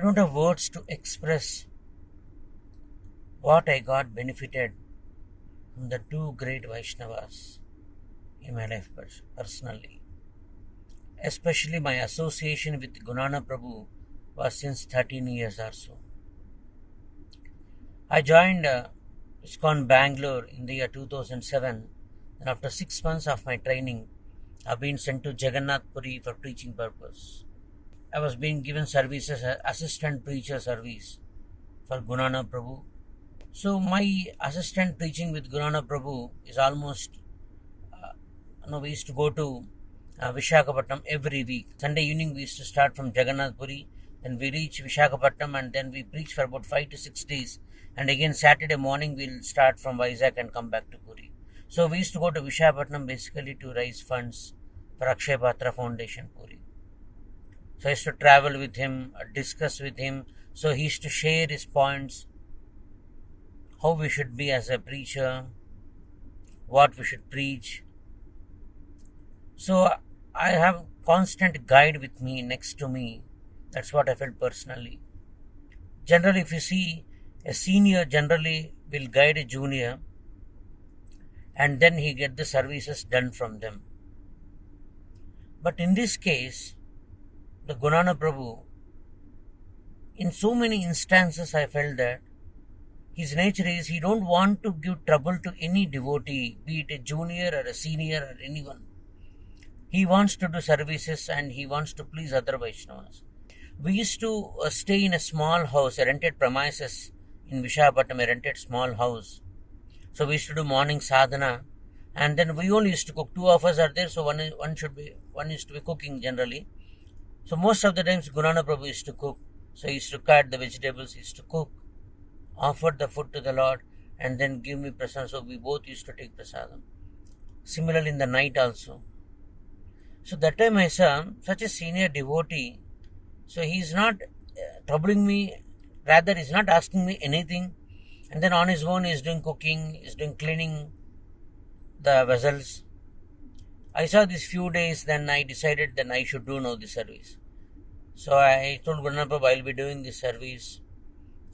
don't have words to express what I got benefited from the two great Vaishnavas in my life personally. Especially my association with Gunana Prabhu was since 13 years or so. I joined ISKCON Bangalore in the year 2007, and after 6 months of my training, I've been sent to Jagannath Puri for preaching purpose. I was being given services as assistant preacher service for Gunana Prabhu. So my assistant preaching with Gunana Prabhu is almost, we used to go to Vishakhapatnam every week. Sunday evening we used to start from Jagannath Puri, then we reach Vishakhapatnam and then we preach for about 5 to 6 days. And again Saturday morning we'll start from Vizag and come back to Puri. So we used to go to Vishakhapatnam basically to raise funds for Akshay Patra Foundation Puri. So I used to travel with him, discuss with him. So he used to share his points, how we should be as a preacher, what we should preach. So I have constant guide with me, next to me. That's what I felt personally. Generally, if you see, a senior generally will guide a junior and then he get the services done from them. But in this case, the Gunana Prabhu, in so many instances I felt that his nature is he don't want to give trouble to any devotee, be it a junior or a senior or anyone. He wants to do services and he wants to please other Vaishnavas. We used to stay in a small house, a rented premises in Vishakhapatnam, a rented small house. So we used to do morning sadhana and then we only used to cook. Two of us are there, so one used to be cooking generally. So most of the times Gunana Prabhu used to cook. So he used to cut the vegetables, he used to cook, offer the food to the Lord and then give me prasadam. So we both used to take prasadam. Similarly in the night also. So that time I saw such a senior devotee. So he is not troubling me, rather he is not asking me anything. And then on his own he is doing cooking, he is doing cleaning the vessels. I saw this few days, then I decided then I should do now the service. So I told Gunana Prabhu I will be doing this service.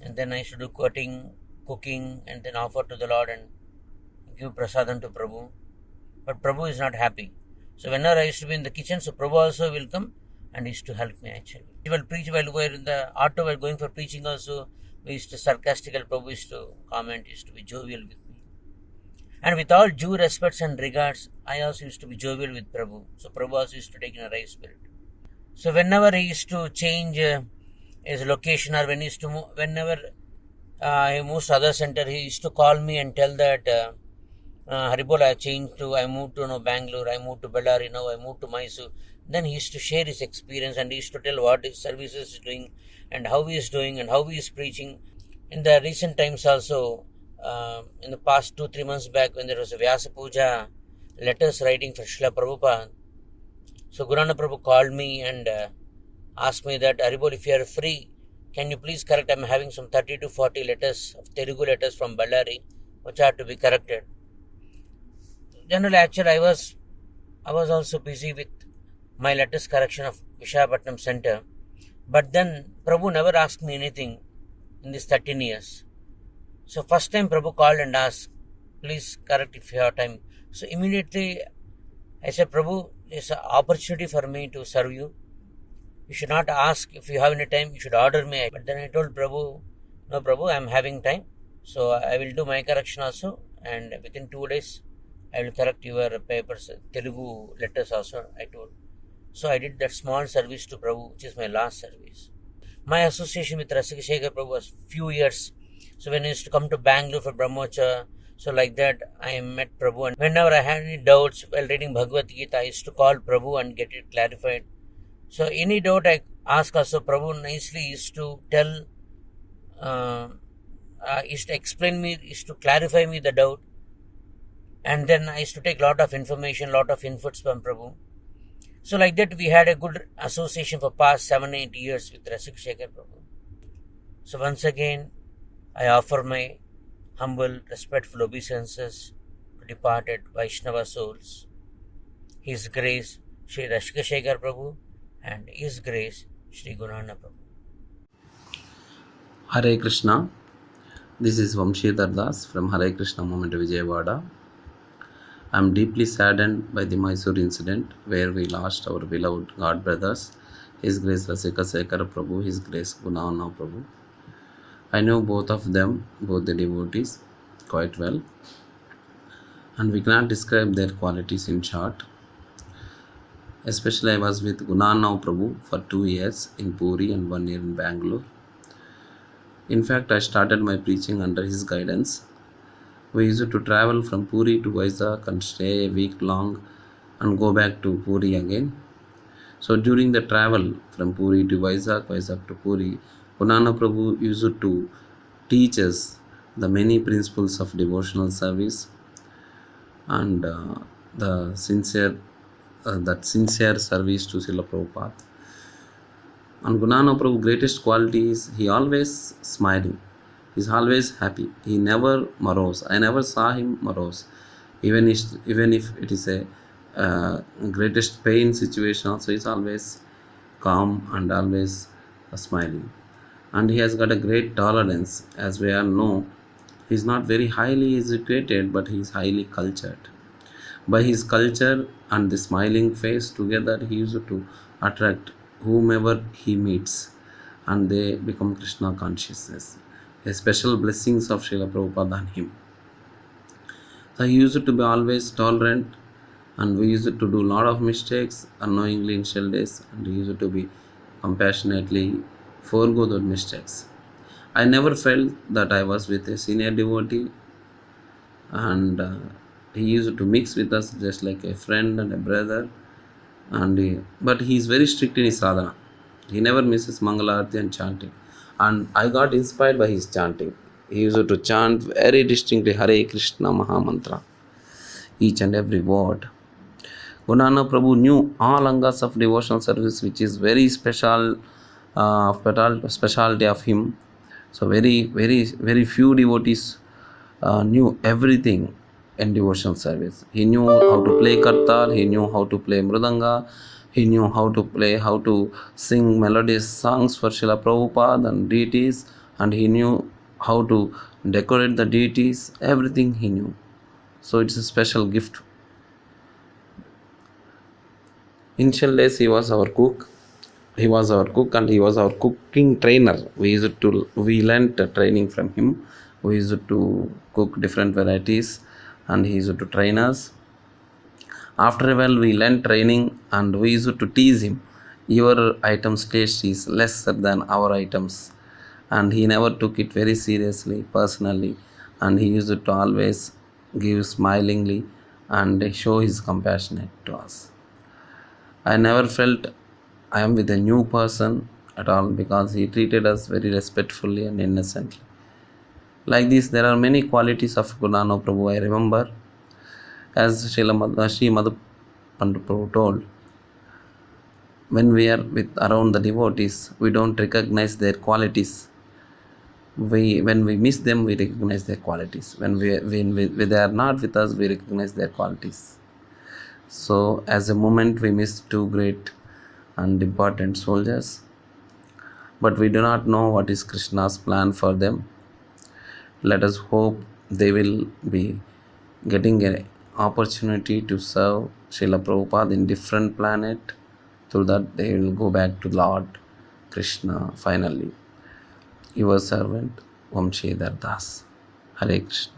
And then I should do cooking and then offer to the Lord and give prasadam to Prabhu. But Prabhu is not happy. So whenever I used to be in the kitchen, so Prabhu also will come and used to help me actually. He will preach while we were in the auto, while going for preaching also. We used to sarcastical, Prabhu used to comment, used to be jovial with me. And with all due respects and regards, I also used to be jovial with Prabhu. So Prabhu also used to take in a right spirit. So whenever he used to change his location or when he used to move, whenever he moves to other center, he used to call me and tell that Haribol, I moved to Bangalore, I moved to Bellary, now I moved to Mysore. Then he used to share his experience and he used to tell what his services is doing and how he is doing and how he is preaching. In the recent times also, in the past 2-3 months back when there was a Vyasa Puja, letters writing for Srila Prabhupada. So Gunana Prabhu called me and asked me that, Haribol, if you are free, can you please correct? I am having some 30 to 40 letters, of Telugu letters from Bellary, which are to be corrected. Generally, actually, I was also busy with my letters correction of Vishakhapatnam Center. But then Prabhu never asked me anything in these 13 years. So first time Prabhu called and asked, please correct if you have time. So immediately I said, Prabhu, it's an opportunity for me to serve you. You should not ask if you have any time, you should order me. But then I told Prabhu, no Prabhu, I am having time. So I will do my correction also and within 2 days I will correct your papers, Telugu letters also, I told. So I did that small service to Prabhu, which is my last service. My association with Rasika Shekhar Prabhu was few years. So when I used to come to Bangalore for Brahmocha, so like that I met Prabhu. And whenever I had any doubts while reading Bhagavad Gita, I used to call Prabhu and get it clarified. So any doubt I ask also, Prabhu nicely used to tell, used to explain me, used to clarify me the doubt. And then I used to take lot of information, lot of inputs from Prabhu. So like that we had a good association for past 7-8 years with Rasika Shekhar Prabhu. So once again, I offer my humble, respectful obeisances to departed Vaishnava souls. His Grace, Sri Rasika Shekhar Prabhu, and His Grace, Sri Gunana Prabhu. Hare Krishna. This is Vamshidhar Das from Hare Krishna Movement Vijayawada. I am deeply saddened by the Mysore incident where we lost our beloved God brothers, His Grace Rasika Sekara Prabhu, His Grace Gunana Prabhu. I know both of them, both the devotees, quite well, and we cannot describe their qualities in short. Especially I was with Gunana Prabhu for 2 years in Puri and 1 year in Bangalore. In fact, I started my preaching under his guidance. We used to travel from Puri to Vizag and stay a week long and go back to Puri again. So during the travel from Puri to Vizag, Vizag to Puri, Gunana Prabhu used to teach us the many principles of devotional service and the sincere service to Srila Prabhupada. And Gunana Prabhu's greatest quality is he always smiling. He's always happy. He never morose. I never saw him morose. Even if it is a greatest pain situation, also he's always calm and always smiling. And he has got a great tolerance, as we all know. He's not very highly educated, but he's highly cultured. By his culture and the smiling face together, he used to attract whomever he meets, and they become Krishna consciousness. A special blessings of Srila Prabhupada on him. So he used to be always tolerant, and we used to do a lot of mistakes unknowingly in initial days, and he used to be compassionately forego those mistakes. I never felt that I was with a senior devotee, and he used to mix with us just like a friend and a brother. But he is very strict in his sadhana. He never misses Mangalarti and chanting. And I got inspired by his chanting. He used to chant very distinctly Hare Krishna Mahamantra, each and every word. Gunana Prabhu knew all angas of devotional service, which is very specialty of him. So very few devotees knew everything in devotional service. He knew how to play kartal, he knew how to play mridanga, he knew how to sing melodious songs for Srila Prabhupada and deities, and he knew how to decorate the deities, everything he knew. So it's a special gift. Initial days he was our cook. He was our cook and he was our cooking trainer. We learnt training from him. We used to cook different varieties and he used to train us. After a while we learnt training and we used to tease him. Your item's taste is lesser than our items. And he never took it very seriously, personally, and he used to always give smilingly and show his compassionate to us. I never felt I am with a new person at all because he treated us very respectfully and innocently. Like this, there are many qualities of Gunana Prabhu. I remember, as Sri Madhu Pandu Prabhu told, when we are with around the devotees, we don't recognize their qualities. When we miss them, we recognize their qualities. When they are not with us, we recognize their qualities. So, as a moment, we miss two great and important soldiers, but we do not know what is Krishna's plan for them. Let us hope they will be getting an opportunity to serve Srila Prabhupada in different planet. Through that they will go back to Lord Krishna finally. Your servant Vamshidhar Das. Hare Krishna.